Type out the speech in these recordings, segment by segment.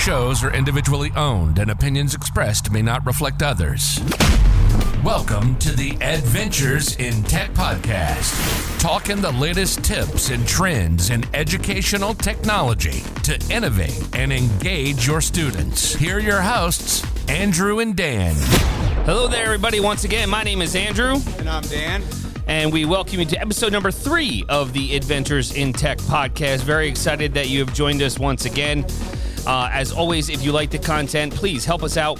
shows are individually owned and opinions expressed may not reflect others. Welcome to the Edventures in Tech podcast, talking the latest tips and trends in educational technology to innovate and engage your students. Here are your hosts, Andrew and Dan. Hello there, everybody. Once again, my name is Andrew. And I'm Dan. And we welcome you to episode number 3 of the Edventures in Tech podcast. Very excited that you have joined us once again. As always, if you like the content, please help us out.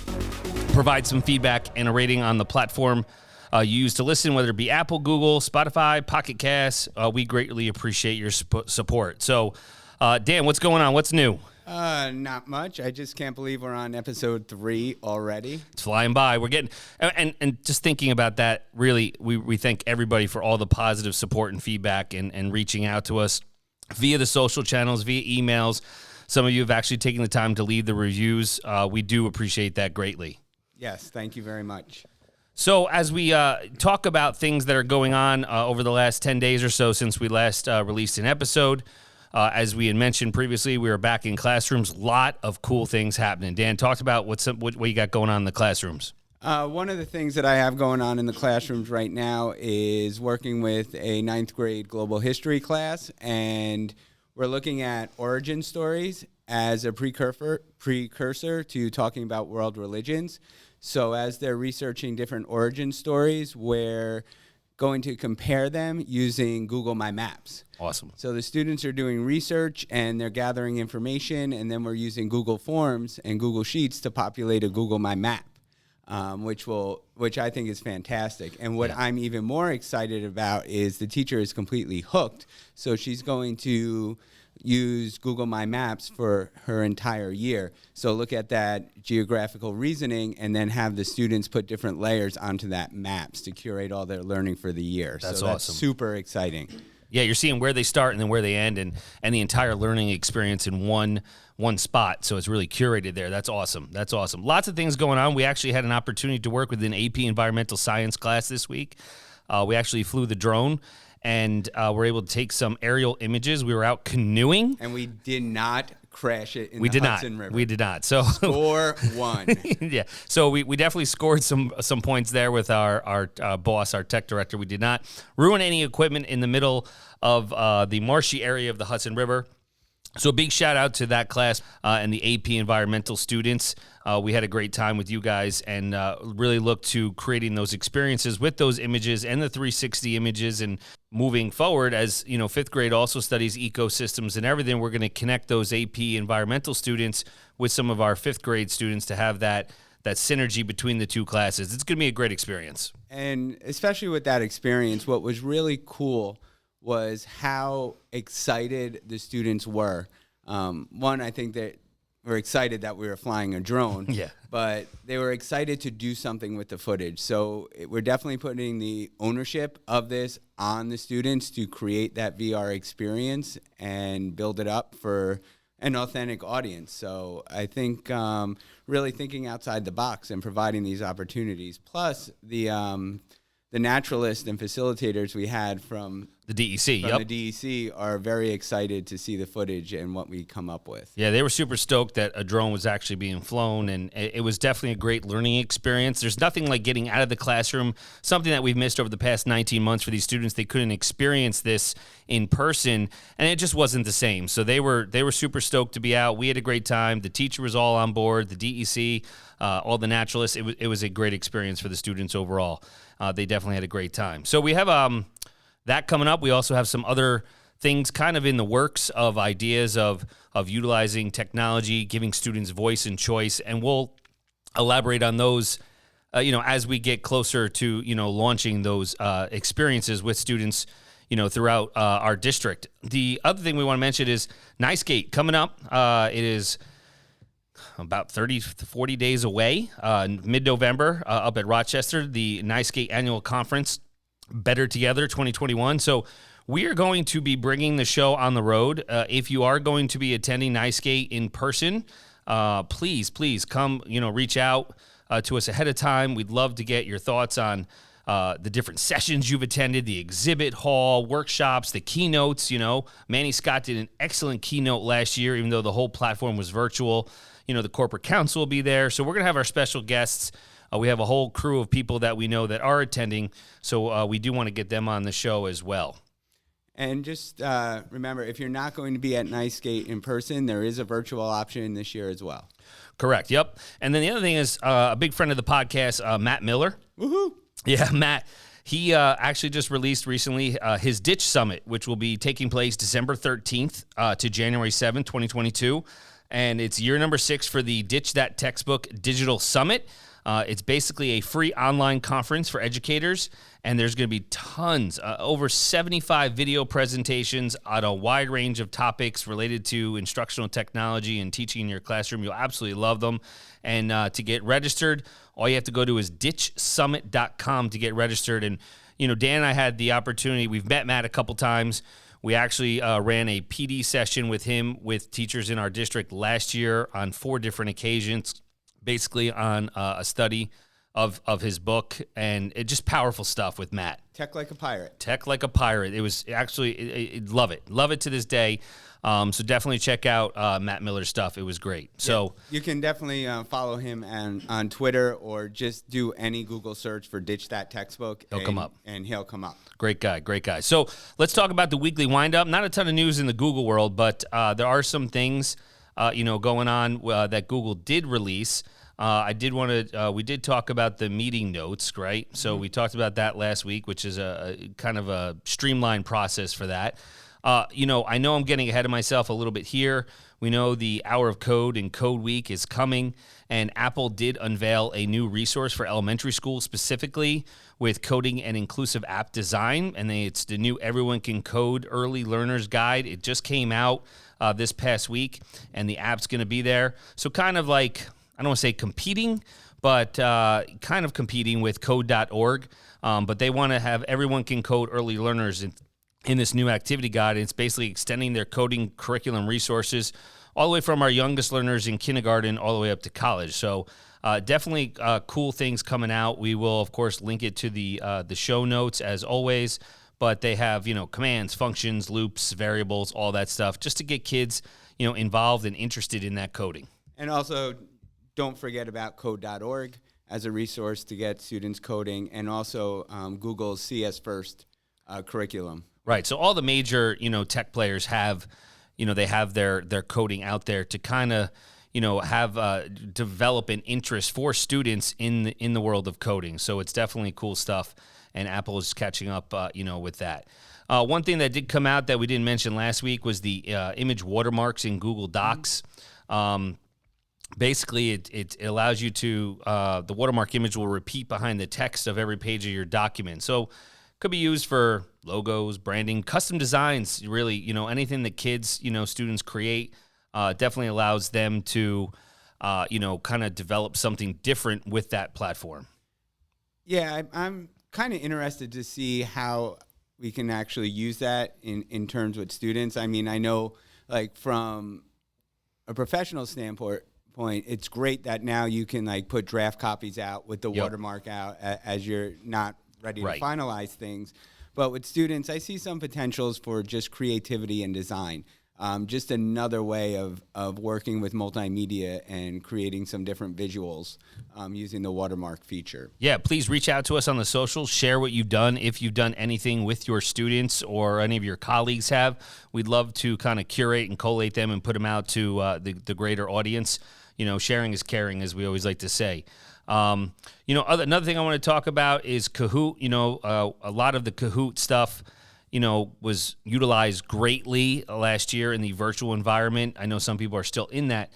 Provide some feedback and a rating on the platform you use to listen, whether it be Apple, Google, Spotify, Pocket Cast. We greatly appreciate your support. So, Dan, what's going on? What's new? Not much. I just can't believe we're on episode 3 already. It's flying by. We're getting, and just thinking about that, really, we thank everybody for all the positive support and feedback and reaching out to us via the social channels, via emails. Some of you have actually taken the time to leave the reviews. We do appreciate that greatly. Yes, thank you very much. So as we talk about things that are going on over the last 10 days or so since we last released an episode, as we had mentioned previously, we are back in classrooms. A lot of cool things happening. Dan, talked about what you got going on in the classrooms. One of the things that I have going on in the classrooms right now is working with a 9th grade global history class, and we're looking at origin stories as a precursor to talking about world religions. So as they're researching different origin stories, we're going to compare them using Google My Maps. Awesome. So the students are doing research and they're gathering information, and then we're using Google Forms and Google Sheets to populate a Google My Map, which I think is fantastic. And what I'm even more excited about is the teacher is completely hooked. So she's going to use Google My Maps for her entire year. So look at that geographical reasoning and then have the students put different layers onto that maps to curate all their learning for the year. That's so awesome. That's super exciting. Yeah, you're seeing where they start and then where they end, and the entire learning experience in one spot. So it's really curated there. That's awesome. That's awesome. Lots of things going on. We actually had an opportunity to work with an AP Environmental Science class this week. We actually flew the drone and were able to take some aerial images. We were out canoeing. And we did not crash it in the Hudson River. We did not. So Score 1. Yeah. So we definitely scored some points there with our boss, our tech director. We did not ruin any equipment in the middle of the marshy area of the Hudson River. So a big shout out to that class and the AP Environmental students. We had a great time with you guys and really look to creating those experiences with those images and the 360 images. And moving forward, as you know, 5th grade also studies ecosystems and everything. We're going to connect those AP Environmental students with some of our 5th grade students to have that synergy between the two classes. It's going to be a great experience. And especially with that experience, what was really cool was how excited the students were. One, I think that we're excited that we were flying a drone, but they were excited to do something with the footage. So we're definitely putting the ownership of this on the students to create that VR experience and build it up for an authentic audience. So I think really thinking outside the box and providing these opportunities, plus the naturalists and facilitators we had from the DEC, the DEC are very excited to see the footage and what we come up with. Yeah, they were super stoked that a drone was actually being flown, and it was definitely a great learning experience. There's nothing like getting out of the classroom, something that we've missed over the past 19 months for these students. They couldn't experience this in person, and it just wasn't the same. So they were super stoked to be out. We had a great time. The teacher was all on board, the DEC, all the naturalists. It was a great experience for the students overall. They definitely had a great time. So we have that coming up. We also have some other things kind of in the works of ideas of utilizing technology, giving students voice and choice, and we'll elaborate on those, as we get closer to, launching those experiences with students, throughout our district. The other thing we want to mention is NICEgate coming up. It is about 30 to 40 days away, mid-November, up at Rochester, the NICEgate annual conference, Better Together 2021. So we are going to be bringing the show on the road. If you are going to be attending NICEgate in person, please come, reach out to us ahead of time. We'd love to get your thoughts on the different sessions you've attended, the exhibit hall, workshops, the keynotes. Manny Scott did an excellent keynote last year, even though the whole platform was virtual. The corporate council will be there. So we're going to have our special guests. We have a whole crew of people that we know that are attending. So we do want to get them on the show as well. And just remember, if you're not going to be at Nice Skate in person, there is a virtual option this year as well. Correct. Yep. And then the other thing is a big friend of the podcast, Matt Miller. Woohoo! Yeah, Matt. He actually just released recently his Ditch Summit, which will be taking place December 13th to January 7th, 2022. And it's year number 6 for the Ditch That Textbook Digital Summit. It's basically a free online conference for educators, and there's going to be tons, over 75 video presentations on a wide range of topics related to instructional technology and teaching in your classroom. You'll absolutely love them. And to get registered, all you have to go to is ditchsummit.com to get registered. And, Dan and I had the opportunity. We've met Matt a couple times. We actually ran a PD session with him with teachers in our district last year on 4 different occasions, basically on a study of his book, and it just powerful stuff with Matt. Tech like a pirate. Tech like a pirate. It was actually, love it to this day. So definitely check out Matt Miller's stuff. It was great. So you can definitely follow him on Twitter, or just do any Google search for Ditch That Textbook. He'll come up. And he'll come up. Great guy. So let's talk about the weekly windup. Not a ton of news in the Google world, but there are some things going on that Google did release. We did talk about the meeting notes, right? So we talked about that last week, which is a kind of a streamlined process for that. I know I'm getting ahead of myself a little bit here. We know the Hour of Code and Code Week is coming, and Apple did unveil a new resource for elementary school specifically with coding and inclusive app design, and it's the new Everyone Can Code Early Learners Guide. It just came out this past week, and the app's going to be there. So kind of like, I don't want to say competing, but kind of competing with code.org. But they want to have Everyone Can Code Early Learners in this new activity guide. It's basically extending their coding curriculum resources all the way from our youngest learners in kindergarten all the way up to college. So definitely cool things coming out. We will, of course, link it to the show notes as always. But they have, commands, functions, loops, variables, all that stuff, just to get kids, involved and interested in that coding. And also, don't forget about code.org as a resource to get students coding, and also Google's CS First curriculum. Right. So all the major, tech players have, they have their coding out there to kind of, have develop an interest for students in the world of coding. So it's definitely cool stuff, and Apple is catching up, with that. One thing that did come out that we didn't mention last week was the image watermarks in Google Docs. Basically, it allows you to, the watermark image will repeat behind the text of every page of your document. So could be used for logos, branding, custom designs, really, anything that kids, students create, definitely allows them to, kind of develop something different with that platform. Yeah, I'm kind of interested to see how we can actually use that in terms with students. I mean, I know, like, from a professional standpoint, it's great that now you can, like, put draft copies out with the watermark out as you're not ready to finalize things. But with students, I see some potentials for just creativity and design. Just another way of working with multimedia and creating some different visuals using the watermark feature. Yeah, please reach out to us on the socials. Share what you've done. If you've done anything with your students or any of your colleagues have, we'd love to kind of curate and collate them and put them out to the greater audience. Sharing is caring, as we always like to say. Another thing I want to talk about is Kahoot. A lot of the Kahoot stuff, was utilized greatly last year in the virtual environment. I know some people are still in that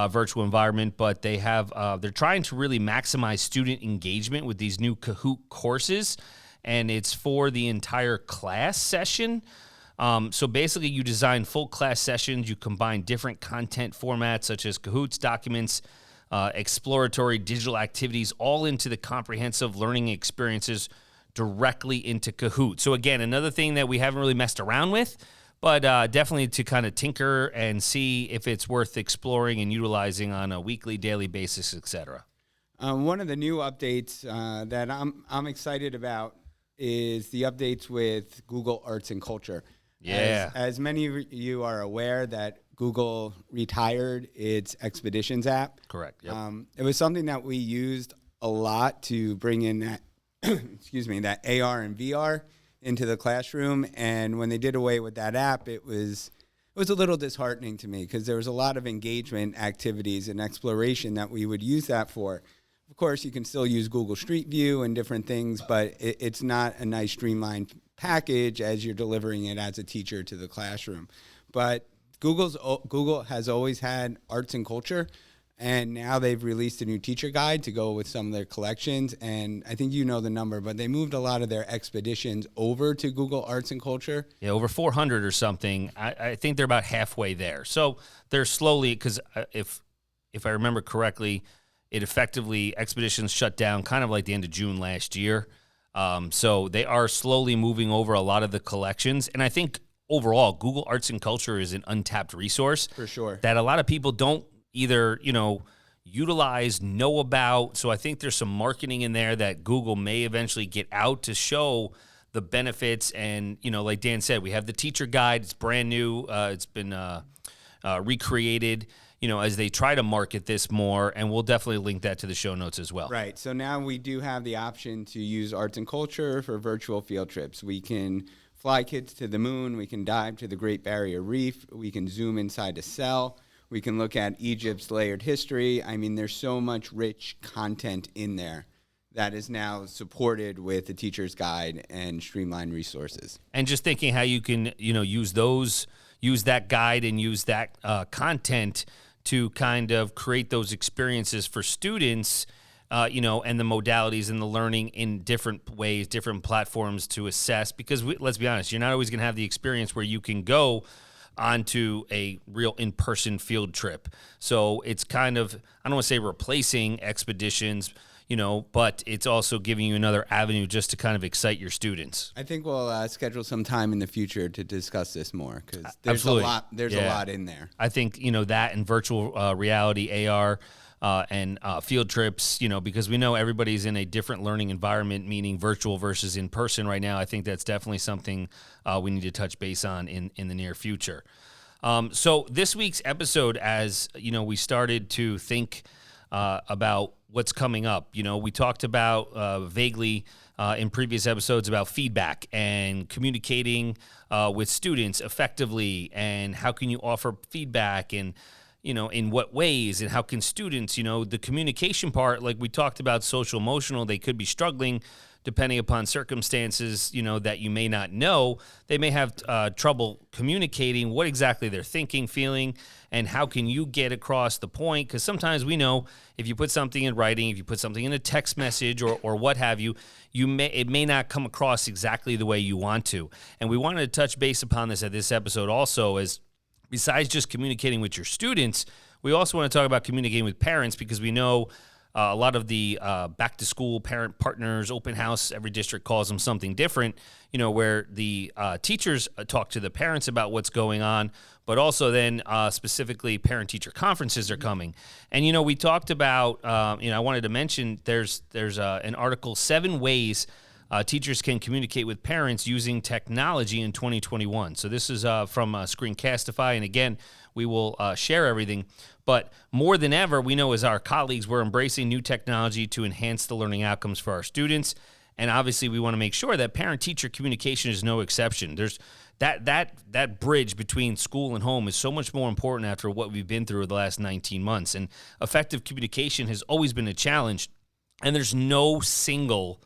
virtual environment, but they're trying to really maximize student engagement with these new Kahoot courses, and it's for the entire class session. So basically, you design full class sessions. You combine different content formats such as Kahoots, documents, exploratory digital activities, all into the comprehensive learning experiences directly into Kahoot. So again, another thing that we haven't really messed around with, but definitely to kind of tinker and see if it's worth exploring and utilizing on a weekly, daily basis, etc. One of the new updates that I'm excited about is the updates with Google Arts and Culture. Yeah. As many of you are aware, that Google retired its Expeditions app. Correct. Yep. It was something that we used a lot to bring in that, that AR and VR into the classroom. And when they did away with that app, it was a little disheartening to me because there was a lot of engagement activities and exploration that we would use that for. Of course, you can still use Google Street View and different things, but it's not a nice streamlined package as you're delivering it as a teacher to the classroom. But Google has always had arts and culture, and now they've released a new teacher guide to go with some of their collections. And I think you know the number, but they moved a lot of their expeditions over to Google Arts and Culture. Yeah, over 400 or something. I think they're about halfway there. So they're slowly, because if I remember correctly, it effectively, Expeditions shut down kind of like the end of June last year. So they are slowly moving over a lot of the collections. And I think overall, Google Arts and Culture is an untapped resource. For sure. That a lot of people don't either, utilize, know about. So I think there's some marketing in there that Google may eventually get out to show the benefits. And, like Dan said, we have the teacher guide. It's brand new. It's been recreated, as they try to market this more, and we'll definitely link that to the show notes as well. Right. So now we do have the option to use arts and culture for virtual field trips. We can fly kids to the moon. We can dive to the Great Barrier Reef. We can zoom inside a cell. We can look at Egypt's layered history. I mean, there's so much rich content in there that is now supported with the teacher's guide and streamlined resources. And just thinking how you can, use that guide and use that content to kind of create those experiences for students, and the modalities and the learning in different ways, different platforms to assess. Because let's be honest, you're not always going to have the experience where you can go onto a real in-person field trip. So it's kind of, I don't want to say replacing Expeditions, but it's also giving you another avenue just to kind of excite your students. I think we'll schedule some time in the future to discuss this more because there's Absolutely. a lot. There's a lot in there. I think that and virtual reality, AR, and field trips. Because we know everybody's in a different learning environment, meaning virtual versus in person right now. I think that's definitely something we need to touch base on in the near future. So this week's episode, as we started to think about what's coming up. We talked about vaguely in previous episodes about feedback and communicating with students effectively, and how can you offer feedback, and in what ways, and how can students, the communication part, like we talked about social emotional, they could be struggling depending upon circumstances, that you may not know. They may have trouble communicating what exactly they're thinking, feeling, and how can you get across the point? Because sometimes we know if you put something in writing, if you put something in a text message or what have you, it may not come across exactly the way you want to. And we wanted to touch base upon this at this episode also, as besides just communicating with your students, we also want to talk about communicating with parents, because we know a lot of the back-to-school parent partners, open house, every district calls them something different, where the teachers talk to the parents about what's going on, but also then specifically parent-teacher conferences are coming. And, we talked about, I wanted to mention there's an article, 7 ways teachers can communicate with parents using technology in 2021. So this is from Screencastify, and again, we will share everything. But more than ever, we know as our colleagues, we're embracing new technology to enhance the learning outcomes for our students. And obviously, we want to make sure that parent-teacher communication is no exception. There's that bridge between school and home is so much more important after what we've been through the last 19 months. And effective communication has always been a challenge. And there's no single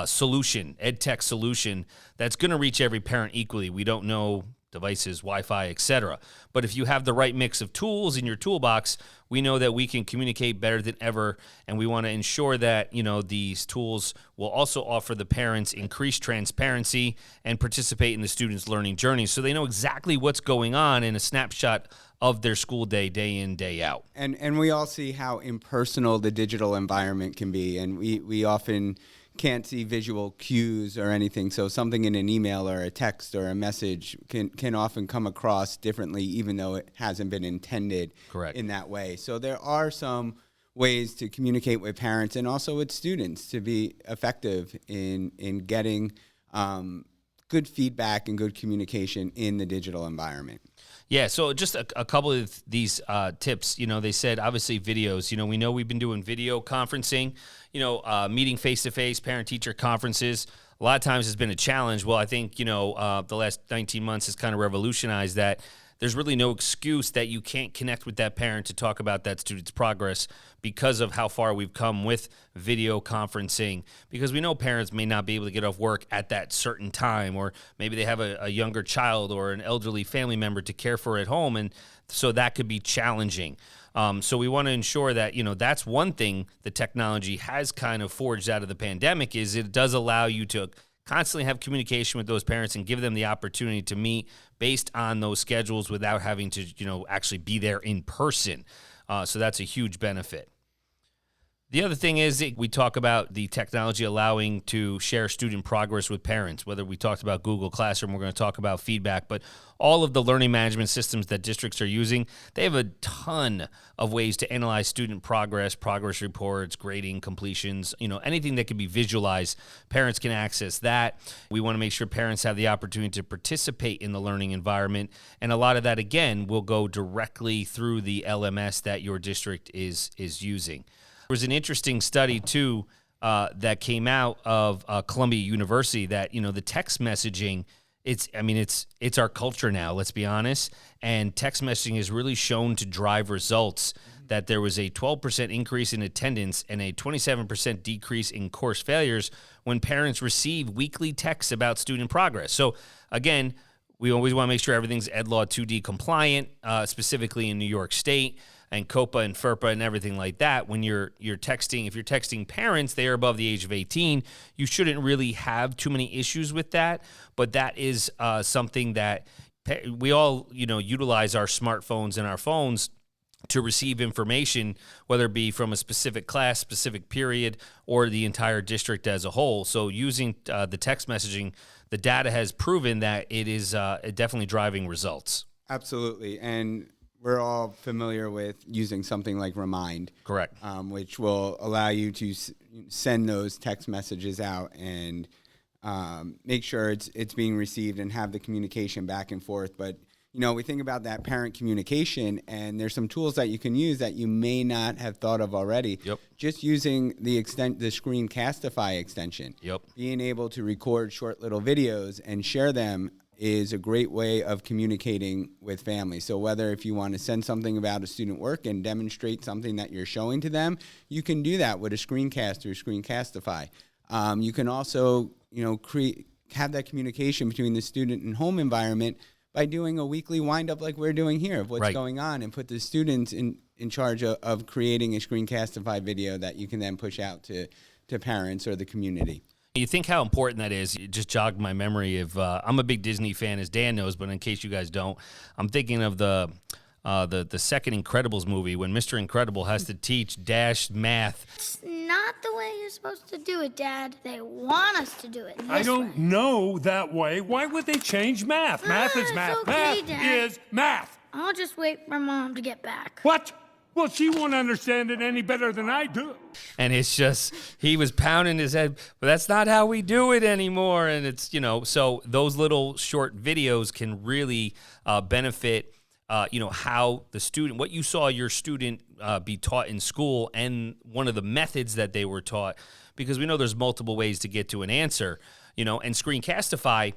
solution, ed tech solution, that's going to reach every parent equally. We don't know devices, Wi-Fi, etc. But if you have the right mix of tools in your toolbox, we know that we can communicate better than ever, and we want to ensure that these tools will also offer the parents increased transparency and participate in the students' learning journey, so they know exactly what's going on in a snapshot of their school day in, day out. And we all see how impersonal the digital environment can be, and we often can't see visual cues or anything. So something in an email or a text or a message can often come across differently, even though it hasn't been intended Correct. In that way. So there are some ways to communicate with parents and also with students to be effective in getting good feedback and good communication in the digital environment. Yeah, so just a couple of these tips. They said obviously videos. We know we've been doing video conferencing, meeting face-to-face, parent-teacher conferences. A lot of times has been a challenge. Well, I think, the last 19 months has kind of revolutionized that. There's really no excuse that you can't connect with that parent to talk about that student's progress because of how far we've come with video conferencing. Because we know parents may not be able to get off work at that certain time, or maybe they have a younger child or an elderly family member to care for at home, and so that could be challenging. So we want to ensure that, that's one thing the technology has kind of forged out of the pandemic is it does allow you to constantly have communication with those parents and give them the opportunity to meet based on those schedules without having to, actually be there in person. So that's a huge benefit. The other thing is we talk about the technology allowing to share student progress with parents, whether we talked about Google Classroom, we're going to talk about feedback, but all of the learning management systems that districts are using, they have a ton of ways to analyze student progress reports, grading, completions, anything that can be visualized. Parents can access that. We want to make sure parents have the opportunity to participate in the learning environment. And a lot of that, again, will go directly through the LMS that your district is using. There was an interesting study, too, that came out of Columbia University that, the text messaging, it's our culture now, let's be honest. And text messaging is really shown to drive results, that there was a 12% increase in attendance and a 27% decrease in course failures when parents receive weekly texts about student progress. So, again, we always want to make sure everything's EdLaw 2D compliant, specifically in New York State, and COPA and FERPA and everything like that. When you're texting, if you're texting parents, they are above the age of 18, you shouldn't really have too many issues with that. But that is something that we all, utilize our smartphones and our phones to receive information, whether it be from a specific class, specific period, or the entire district as a whole. So using the text messaging, the data has proven that it is definitely driving results. Absolutely. And we're all familiar with using something like Remind. Correct. Which will allow you to send those text messages out and make sure it's being received and have the communication back and forth. But, we think about that parent communication, and there's some tools that you can use that you may not have thought of already. Yep. Just using the Screencastify extension. Yep. Being able to record short little videos and share them is a great way of communicating with families. So whether if you want to send something about a student work and demonstrate something that you're showing to them, you can do that with a screencast or Screencastify. You can also, have that communication between the student and home environment by doing a weekly wind-up like we're doing here of what's going on, and put the students in charge of creating a Screencastify video that you can then push out to parents or the community. You think how important that is. It just jogged my memory of, I'm a big Disney fan, as Dan knows, but in case you guys don't, I'm thinking of the second Incredibles movie when Mr. Incredible has to teach Dash math. It's not the way you're supposed to do it, Dad. They want us to do it this I don't know that way. Why would they change math? Math is math. Okay, Math Dad. is math. I'll just wait for Mom to get back. What? Well, she won't understand it any better than I do. And it's just, he was pounding his head, but that's not how we do it anymore. And it's, so those little short videos can really benefit, how the student, what you saw your student be taught in school, and one of the methods that they were taught, because we know there's multiple ways to get to an answer, and Screencastify,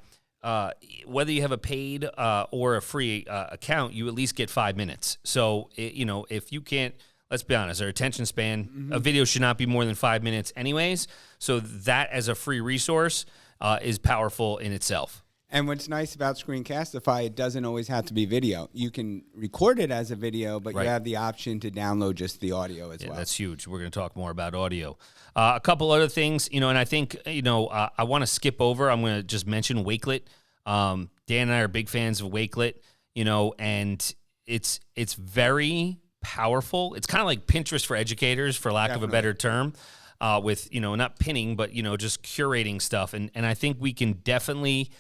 whether you have a paid or a free account, you at least get 5 minutes. So, if you can't, let's be honest, our attention span, a video should not be more than 5 minutes anyways. So that as a free resource is powerful in itself. And what's nice about Screencastify, it doesn't always have to be video. You can record it as a video, but you have the option to download just the audio as well. That's huge. We're going to talk more about audio. A couple other things, and I think, I want to skip over. I'm going to just mention Wakelet. Dan and I are big fans of Wakelet, and it's very powerful. It's kind of like Pinterest for educators, for lack of a better term, with, not pinning, but, just curating stuff. And I think we can definitely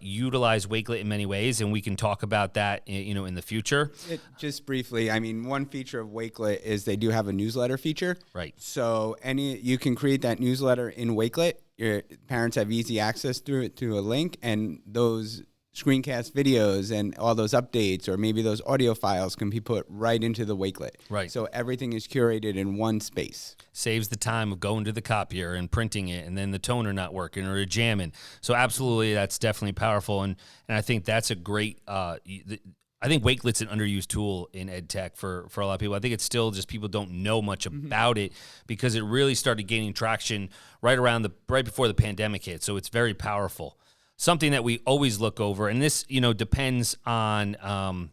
utilize Wakelet in many ways, and we can talk about that, in the future. Just briefly, one feature of Wakelet is they do have a newsletter feature. Right. So you can create that newsletter in Wakelet. Your parents have easy access through it to a link, and those screencast videos and all those updates, or maybe those audio files can be put right into the Wakelet. Right. So everything is curated in one space. Saves the time of going to the copier and printing it, and then the toner not working or jamming. So absolutely, that's definitely powerful, and I think that's a great. I think Wakelet's an underused tool in ed tech for a lot of people. I think it's still just people don't know much about it because it really started gaining traction right before the pandemic hit. So it's very powerful. Something that we always look over, and this depends on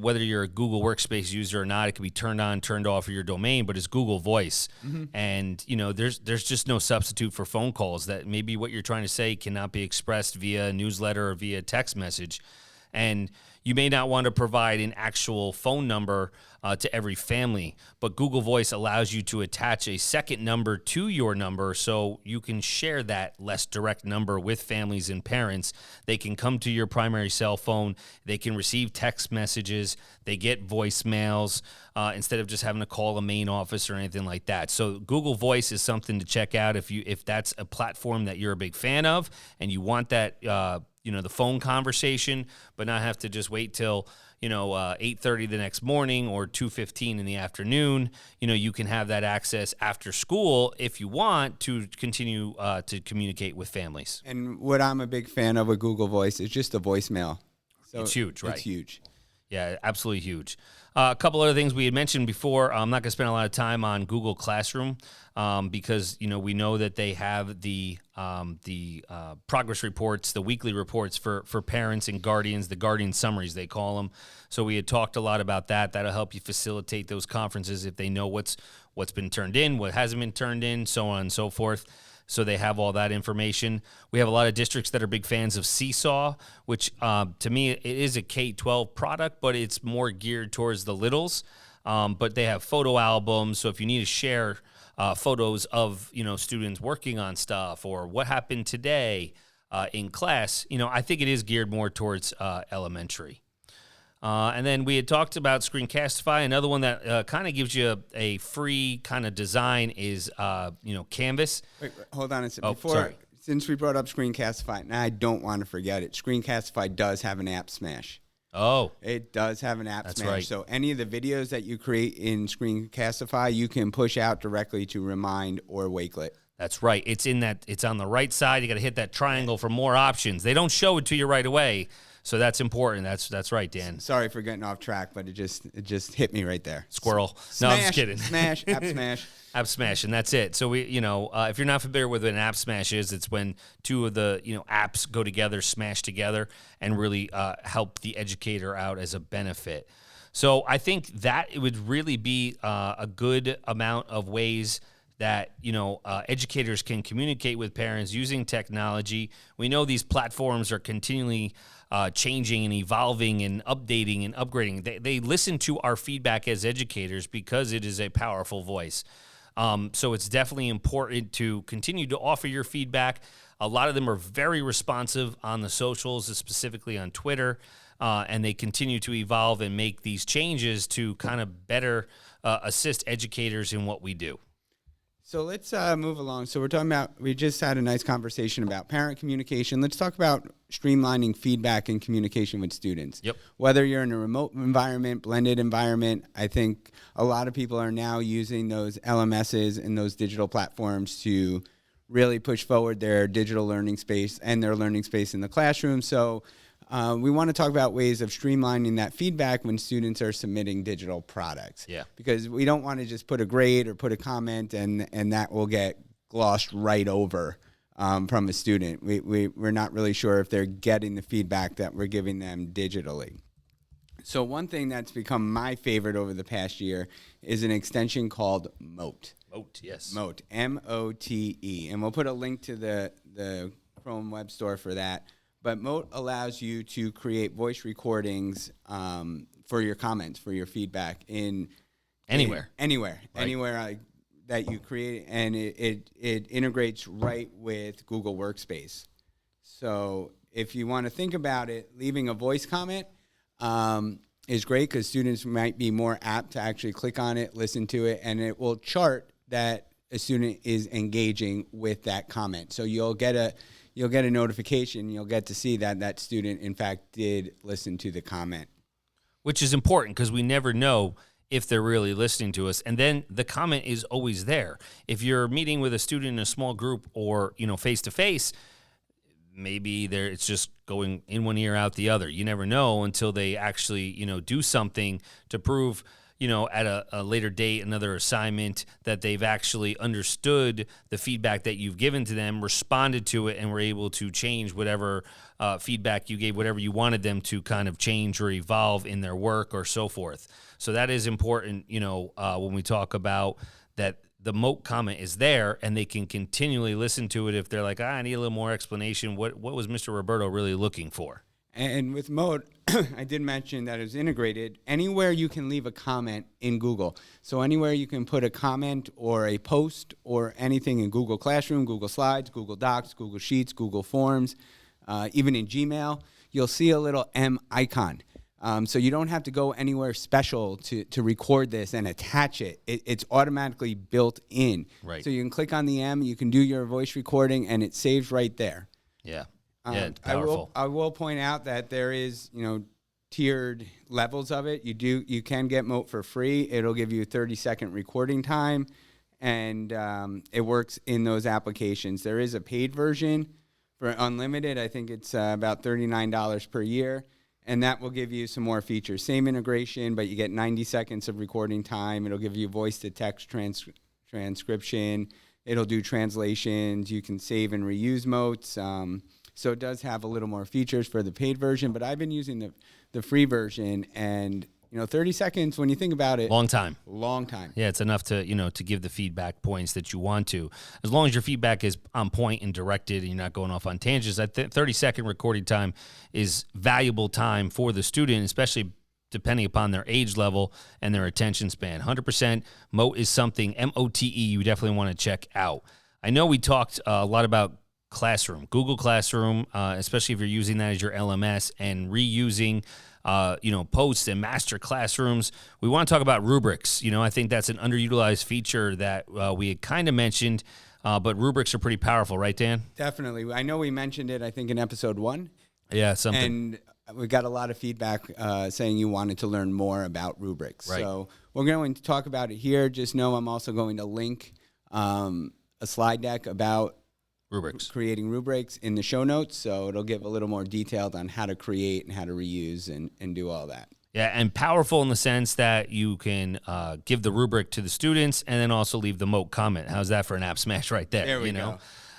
whether you're a Google Workspace user or not. It can be turned on, turned off for your domain, but it's Google Voice. And there's just no substitute for phone calls. That maybe what you're trying to say cannot be expressed via a newsletter or via text message. And you may not want to provide an actual phone number to every family, but Google Voice allows you to attach a second number to your number so you can share that less direct number with families and parents. They can come to your primary cell phone. They can receive text messages. They get voicemails instead of just having to call a main office or anything like that. So Google Voice is something to check out if that's a platform that you're a big fan of and you want that the phone conversation, but not have to just wait till 8:30 the next morning or 2:15 in the afternoon. You can have that access after school if you want to continue to communicate with families. And what I'm a big fan of with Google Voice is just the voicemail. So it's huge, right? It's huge. Yeah, absolutely huge. A couple other things we had mentioned before. I'm not going to spend a lot of time on Google Classroom because we know that they have the progress reports, the weekly reports for parents and guardians, the guardian summaries they call them. So we had talked a lot about that. That'll help you facilitate those conferences if they know what's been turned in, what hasn't been turned in, so on and so forth. So they have all that information. We have a lot of districts that are big fans of Seesaw, which to me, it is a K-12 product, but it's more geared towards the littles. But they have photo albums. So if you need to share photos of, students working on stuff or what happened today in class, I think it is geared more towards elementary. And then we had talked about Screencastify. Another one that kind of gives you a free kind of design is, Canvas. Wait, hold on a second. Oh, sorry. Since we brought up Screencastify, and I don't want to forget it, Screencastify does have an app smash. Oh. It does have an app That's smash. right. So any of the videos that you create in Screencastify, you can push out directly to Remind or Wakelet. That's right. It's on the right side. You got to hit that triangle for more options. They don't show it to you right away. So that's important. That's right, Dan. Sorry for getting off track, but it just hit me right there. Squirrel. Smash, No, I'm just kidding. Smash, app smash. App smash, and that's it. So if you're not familiar with what an app smash is, it's when two of the apps go together, smash together, and really help the educator out as a benefit. So I think that it would really be a good amount of ways that educators can communicate with parents using technology. We know these platforms are continually changing and evolving and updating and upgrading. They listen to our feedback as educators because it is a powerful voice. So it's definitely important to continue to offer your feedback. A lot of them are very responsive on the socials, specifically on Twitter, and they continue to evolve and make these changes to kind of better assist educators in what we do. So let's move along. So we just had a nice conversation about parent communication. Let's talk about streamlining feedback and communication with students. Yep. Whether you're in a remote environment, blended environment, I think a lot of people are now using those LMSs and those digital platforms to really push forward their digital learning space and their learning space in the classroom. So we want to talk about ways of streamlining that feedback when students are submitting digital products. Yeah. Because we don't want to just put a grade or put a comment and that will get glossed right over from a student. We're not really sure if they're getting the feedback that we're giving them digitally. So one thing that's become my favorite over the past year is an extension called Mote. Mote, yes. Mote, M-O-T-E. And we'll put a link to the Chrome Web Store for that. But Mote allows you to create voice recordings for your comments, for your feedback Anywhere. Anywhere that you create, and it integrates right with Google Workspace. So if you want to think about it, leaving a voice comment is great because students might be more apt to actually click on it, listen to it, and it will chart that a student is engaging with that comment. So you'll get you'll get a notification. You'll get to see that that student, in fact, did listen to the comment. Which is important because we never know if they're really listening to us. And then the comment is always there. If you're meeting with a student in a small group or, face-to-face, maybe it's just going in one ear, out the other. You never know until they actually, do something to prove, at a later date, another assignment, that they've actually understood the feedback that you've given to them, responded to it, and were able to change whatever feedback you gave, whatever you wanted them to kind of change or evolve in their work or so forth. So that is important, when we talk about that the Moat comment is there and they can continually listen to it if they're like, I need a little more explanation. What was Mr. Roberto really looking for? And with Moat, I did mention that it's integrated. Anywhere you can leave a comment in Google. So anywhere you can put a comment or a post or anything in Google Classroom, Google Slides, Google Docs, Google Sheets, Google Forms, even in Gmail, you'll see a little M icon. So you don't have to go anywhere special to record this and attach it. It's automatically built in. Right. So you can click on the M, you can do your voice recording, and it saves right there. Yeah. Yeah, it's powerful. I will point out that there is, tiered levels of it. You can get Moat for free. It'll give you a 30-second recording time, and it works in those applications. There is a paid version for unlimited. I think it's about $39 per year, and that will give you some more features. Same integration, but you get 90 seconds of recording time. It'll give you voice-to-text transcription. It'll do translations. You can save and reuse Moats. So it does have a little more features for the paid version, but I've been using the free version, and 30 seconds, when you think about it, long time. Yeah, it's enough to to give the feedback points that you want to, as long as your feedback is on point and directed, and you're not going off on tangents. That 30-second recording time is valuable time for the student, especially depending upon their age level and their attention span. 100% Moat is something, MOTE, you definitely want to check out. I know we talked a lot about Classroom, Google Classroom, especially if you're using that as your LMS and reusing, posts and master classrooms. We want to talk about rubrics. I think that's an underutilized feature that we had kind of mentioned, but rubrics are pretty powerful, right, Dan? Definitely. I know we mentioned it, I think, in episode 1. Yeah, something. And we got a lot of feedback saying you wanted to learn more about rubrics. Right. So we're going to talk about it here. Just know I'm also going to link a slide deck about creating rubrics in the show notes, so it'll give a little more detailed on how to create and how to reuse and do all that. Yeah, and powerful in the sense that you can give the rubric to the students and then also leave the Moat comment. How's that for an app smash right there? There we go.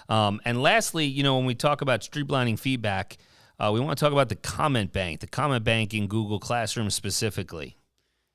And lastly, when we talk about streamlining feedback, we want to talk about the comment bank in Google Classroom specifically.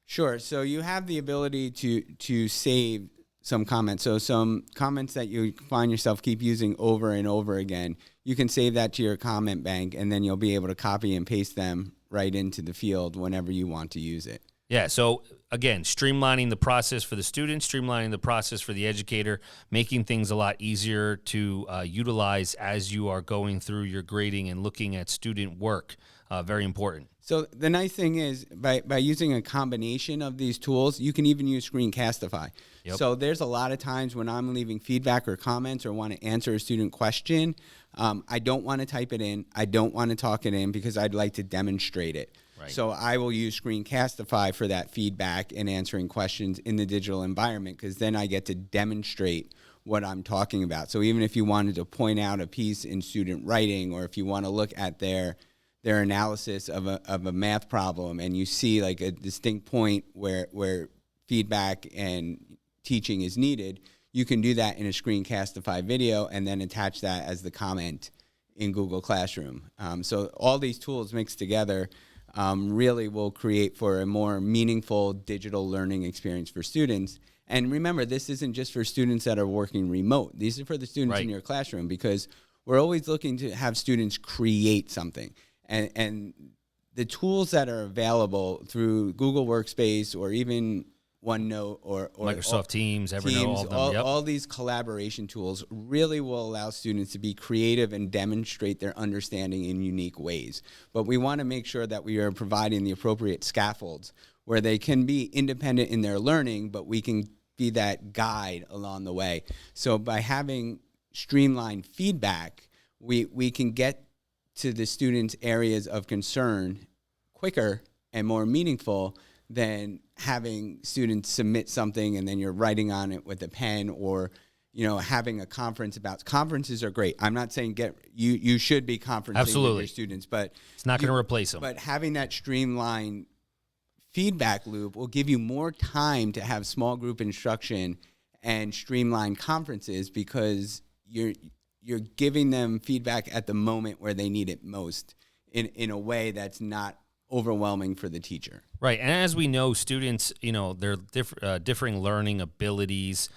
Sure. So you have the ability to save some comments. So some comments that you find yourself keep using over and over again, you can save that to your comment bank, and then you'll be able to copy and paste them right into the field whenever you want to use it. Yeah, so again, streamlining the process for the student, streamlining the process for the educator, making things a lot easier to utilize as you are going through your grading and looking at student work. Very important. So the nice thing is, by using a combination of these tools, you can even use Screencastify. Yep. So there's a lot of times when I'm leaving feedback or comments or want to answer a student question, I don't want to type it in. I don't want to talk it in because I'd like to demonstrate it. Right. So I will use Screencastify for that feedback and answering questions in the digital environment, because then I get to demonstrate what I'm talking about. So even if you wanted to point out a piece in student writing, or if you want to look at their analysis of a math problem, and you see like a distinct point where feedback and teaching is needed, you can do that in a Screencastify video and then attach that as the comment in Google Classroom. So all these tools mixed together really will create for a more meaningful digital learning experience for students. And remember, this isn't just for students that are working remote. These are for the students in your classroom, because we're always looking to have students create something. And the tools that are available through Google Workspace or even OneNote or Microsoft Teams, Evernote, all these collaboration tools really will allow students to be creative and demonstrate their understanding in unique ways. But we want to make sure that we are providing the appropriate scaffolds where they can be independent in their learning, but we can be that guide along the way. So by having streamlined feedback, we can get to the students' areas of concern quicker and more meaningful than having students submit something and then you're writing on it with a pen, or having a conference about. Conferences are great. I'm not saying you should be conferencing Absolutely. with your students, but It's not going to replace them. But having that streamlined feedback loop will give you more time to have small group instruction and streamlined conferences, because you're giving them feedback at the moment where they need it most in a way that's not overwhelming for the teacher. Right. And as we know, students, their differing learning abilities,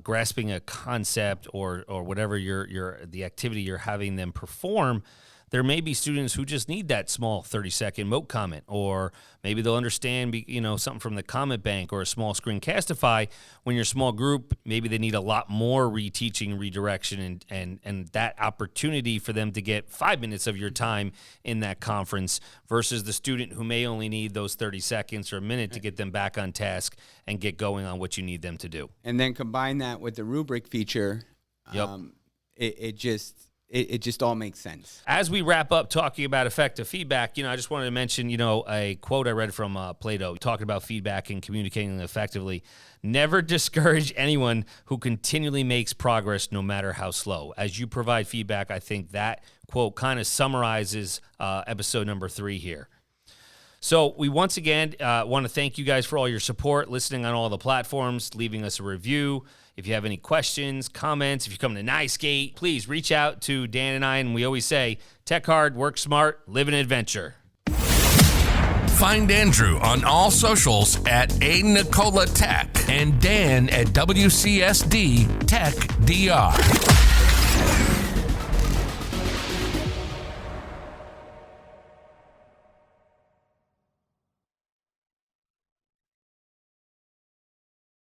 grasping a concept or whatever the activity you're having them perform. There may be students who just need that small 30-second mote comment, or maybe they'll understand, something from the comment bank or a small screen Castify. When you're a small group, maybe they need a lot more reteaching, redirection, and that opportunity for them to get 5 minutes of your time in that conference versus the student who may only need those 30 seconds or a minute to get them back on task and get going on what you need them to do. And then combine that with the rubric feature. Yep. It just all makes sense. As we wrap up talking about effective feedback, I just wanted to mention, a quote I read from Plato talking about feedback and communicating effectively. Never discourage anyone who continually makes progress, no matter how slow. As you provide feedback, I think that quote kind of summarizes episode number 3 here. So we once again want to thank you guys for all your support, listening on all the platforms, leaving us a review. If you have any questions, comments, if you come to NYSCATE, please reach out to Dan and I. And we always say, tech hard, work smart, live an adventure. Find Andrew on all socials at A Nicola Tech and Dan at WCSD Tech DR.